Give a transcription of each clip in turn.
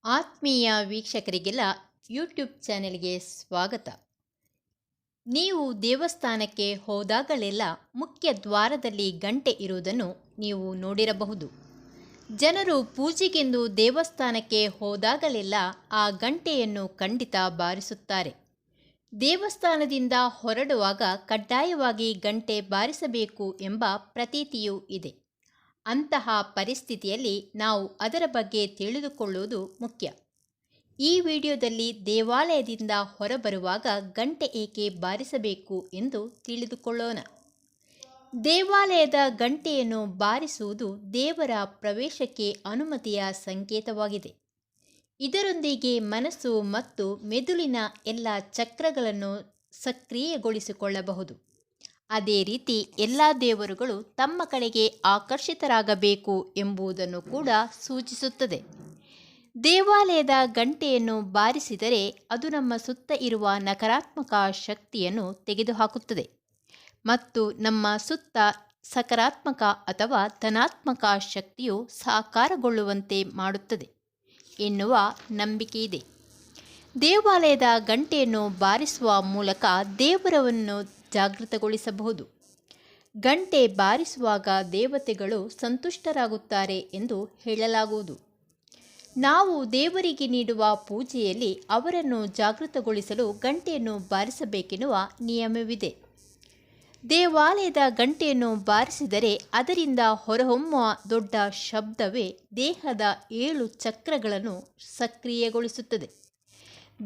ಆತ್ಮೀಯ ವೀಕ್ಷಕರಿಗೆಲ್ಲ ಯೂಟ್ಯೂಬ್ ಚಾನೆಲ್ಗೆ ಸ್ವಾಗತ. ನೀವು ದೇವಸ್ಥಾನಕ್ಕೆ ಹೋದಾಗಲೆಲ್ಲ ಮುಖ್ಯ ದ್ವಾರದಲ್ಲಿ ಗಂಟೆ ಇರುವುದನ್ನು ನೀವು ನೋಡಿರಬಹುದು. ಜನರು ಪೂಜೆಗೆಂದು ದೇವಸ್ಥಾನಕ್ಕೆ ಹೋದಾಗಲೆಲ್ಲ ಆ ಗಂಟೆಯನ್ನು ಖಂಡಿತ ಬಾರಿಸುತ್ತಾರೆ. ದೇವಸ್ಥಾನದಿಂದ ಹೊರಡುವಾಗ ಕಡ್ಡಾಯವಾಗಿ ಗಂಟೆ ಬಾರಿಸಬೇಕು ಎಂಬ ಪ್ರತೀತಿಯೂ ಇದೆ. ಅಂತಹ ಪರಿಸ್ಥಿತಿಯಲ್ಲಿ ನಾವು ಅದರ ಬಗ್ಗೆ ತಿಳಿದುಕೊಳ್ಳುವುದು ಮುಖ್ಯ. ಈ ವಿಡಿಯೋದಲ್ಲಿ ದೇವಾಲಯದಿಂದ ಹೊರಬರುವಾಗ ಗಂಟೆ ಏಕೆ ಬಾರಿಸಬೇಕು ಎಂದು ತಿಳಿದುಕೊಳ್ಳೋಣ. ದೇವಾಲಯದ ಗಂಟೆಯನ್ನು ಬಾರಿಸುವುದು ದೇವರ ಪ್ರವೇಶಕ್ಕೆ ಅನುಮತಿಯ ಸಂಕೇತವಾಗಿದೆ. ಇದರೊಂದಿಗೆ ಮನಸ್ಸು ಮತ್ತು ಮೆದುಳಿನ ಎಲ್ಲ ಚಕ್ರಗಳನ್ನು ಸಕ್ರಿಯಗೊಳಿಸಿಕೊಳ್ಳಬಹುದು. ಅದೇ ರೀತಿ ಎಲ್ಲ ದೇವರುಗಳು ತಮ್ಮ ಕಡೆಗೆ ಆಕರ್ಷಿತರಾಗಬೇಕು ಎಂಬುದನ್ನು ಕೂಡ ಸೂಚಿಸುತ್ತದೆ. ದೇವಾಲಯದ ಗಂಟೆಯನ್ನು ಬಾರಿಸಿದರೆ ಅದು ನಮ್ಮ ಸುತ್ತ ಇರುವ ನಕಾರಾತ್ಮಕ ಶಕ್ತಿಯನ್ನು ತೆಗೆದುಹಾಕುತ್ತದೆ ಮತ್ತು ನಮ್ಮ ಸುತ್ತ ಸಕಾರಾತ್ಮಕ ಅಥವಾ ಧನಾತ್ಮಕ ಶಕ್ತಿಯು ಸಾಕಾರಗೊಳ್ಳುವಂತೆ ಮಾಡುತ್ತದೆ ಎನ್ನುವ ನಂಬಿಕೆಯಿದೆ. ದೇವಾಲಯದ ಗಂಟೆಯನ್ನು ಬಾರಿಸುವ ಮೂಲಕ ದೇವರನ್ನು ಜಾಗೃತಗೊಳಿಸಬಹುದು. ಗಂಟೆ ಬಾರಿಸುವಾಗ ದೇವತೆಗಳು ಸಂತುಷ್ಟರಾಗುತ್ತಾರೆ ಎಂದು ಹೇಳಲಾಗುವುದು. ನಾವು ದೇವರಿಗೆ ನೀಡುವ ಪೂಜೆಯಲ್ಲಿ ಅವರನ್ನು ಜಾಗೃತಗೊಳಿಸಲು ಗಂಟೆಯನ್ನು ಬಾರಿಸಬೇಕೆನ್ನುವ ನಿಯಮವಿದೆ. ದೇವಾಲಯದ ಗಂಟೆಯನ್ನು ಬಾರಿಸಿದರೆ ಅದರಿಂದ ಹೊರಹೊಮ್ಮುವ ದೊಡ್ಡ ಶಬ್ದವೇ ದೇಹದ 7 ಚಕ್ರಗಳನ್ನು ಸಕ್ರಿಯಗೊಳಿಸುತ್ತದೆ.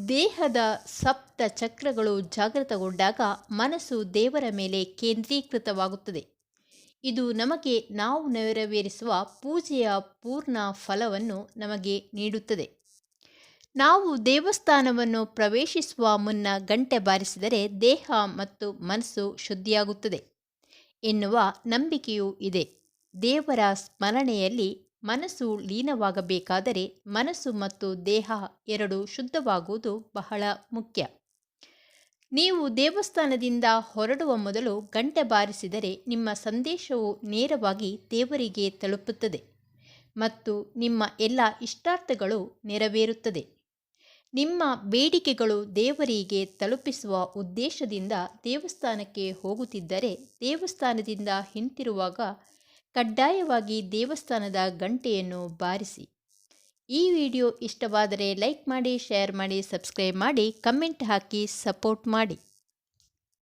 ದೇಹದ ಸಪ್ತ ಚಕ್ರಗಳು ಜಾಗೃತಗೊಂಡಾಗ ಮನಸ್ಸು ದೇವರ ಮೇಲೆ ಕೇಂದ್ರೀಕೃತವಾಗುತ್ತದೆ. ಇದು ನಮಗೆ ನಾವು ನೆರವೇರಿಸುವ ಪೂಜೆಯ ಪೂರ್ಣ ಫಲವನ್ನು ನಮಗೆ ನೀಡುತ್ತದೆ. ನಾವು ದೇವಸ್ಥಾನವನ್ನು ಪ್ರವೇಶಿಸುವ ಮುನ್ನ ಗಂಟೆ ಬಾರಿಸಿದರೆ ದೇಹ ಮತ್ತು ಮನಸ್ಸು ಶುದ್ಧಿಯಾಗುತ್ತದೆ ಎನ್ನುವ ನಂಬಿಕೆಯೂ ಇದೆ. ದೇವರ ಸ್ಮರಣೆಯಲ್ಲಿ ಮನಸ್ಸು ಲೀನವಾಗಬೇಕಾದರೆ ಮನಸ್ಸು ಮತ್ತು ದೇಹ ಎರಡೂ ಶುದ್ಧವಾಗುವುದು ಬಹಳ ಮುಖ್ಯ. ನೀವು ದೇವಸ್ಥಾನದಿಂದ ಹೊರಡುವ ಮೊದಲು ಗಂಟೆ ಬಾರಿಸಿದರೆ ನಿಮ್ಮ ಸಂದೇಶವು ನೇರವಾಗಿ ದೇವರಿಗೆ ತಲುಪುತ್ತದೆ ಮತ್ತು ನಿಮ್ಮ ಎಲ್ಲ ಇಷ್ಟಾರ್ಥಗಳು ನೆರವೇರುತ್ತದೆ. ನಿಮ್ಮ ಬೇಡಿಕೆಗಳು ದೇವರಿಗೆ ತಲುಪಿಸುವ ಉದ್ದೇಶದಿಂದ ದೇವಸ್ಥಾನಕ್ಕೆ ಹೋಗುತ್ತಿದ್ದರೆ ದೇವಸ್ಥಾನದಿಂದ ಹಿಂತಿರುವಾಗ ಕಡ್ಡಾಯವಾಗಿ ದೇವಸ್ಥಾನದ ಗಂಟೆಯನ್ನು ಬಾರಿಸಿ. ಈ ವಿಡಿಯೋ ಇಷ್ಟವಾದರೆ ಲೈಕ್ ಮಾಡಿ, ಶೇರ್ ಮಾಡಿ, ಸಬ್ಸ್ಕ್ರೈಬ್ ಮಾಡಿ, ಕಮೆಂಟ್ ಹಾಕಿ ಸಪೋರ್ಟ್ ಮಾಡಿ.